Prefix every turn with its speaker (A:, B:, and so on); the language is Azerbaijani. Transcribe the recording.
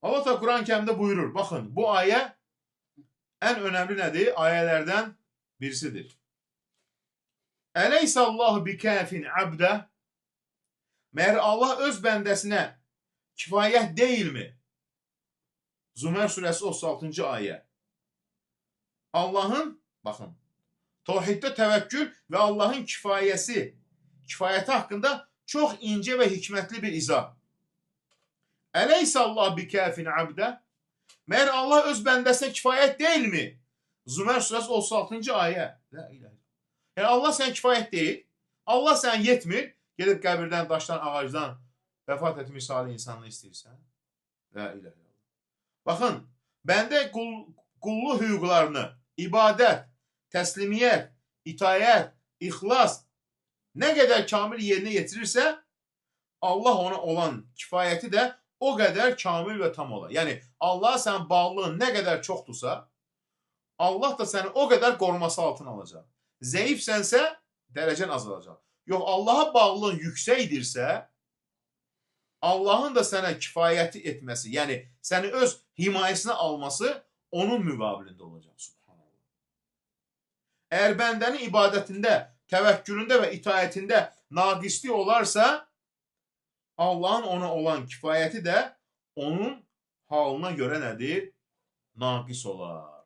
A: Allah da Kur'an-ı buyurur. Bakın bu aye en önemli nedir? Ayelerden birisidir. Eleysallahu bikafin abde. Meğer Allah öz bəndəsinə kifayət deyilmi? Zümer suresi 36. aye. Allah'ın, bakın, tevhidde tevekkül ve Allah'ın kifayeti hakkında çok ince ve hikmetli bir izah. Eleysallahu bikafin abde. Meğer Allah öz bəndəsinə kifayət değil mi? Zümer suresi 36. aye. La ilahe. Yani Allah sen kifayət değil. Allah sen yetmir. Gelip qəbirdən, daşdan, ağacdan vefat etmiş salih insanını istəyirsən. La ilahe. Bakın, bəndə qulluq hüquqlarını, ibadət, təslimiyyət, itayət, ixlas nə qədər kamil yerinə yetirirsə, Allah ona olan kifayəti də o qədər kamil və tam olar. Yəni, Allah sən bağlılığın nə qədər çoxdursa, Allah da səni o qədər qoruması altına alacaq. Zəifsənsə, dərəcən azalacaq. Yox, Allaha bağlılığın yüksəkdirsə, Allah'ın da sənə kifayəti etməsi, yəni səni öz himayəsinə alması onun müqabilində olacaq. Subhanallah. Əgər bəndənin ibadətində, təvəkkülündə və itayətində naqislik olarsa, Allah'ın ona olan kifayəti də onun halına görə nədir? Naqis olar.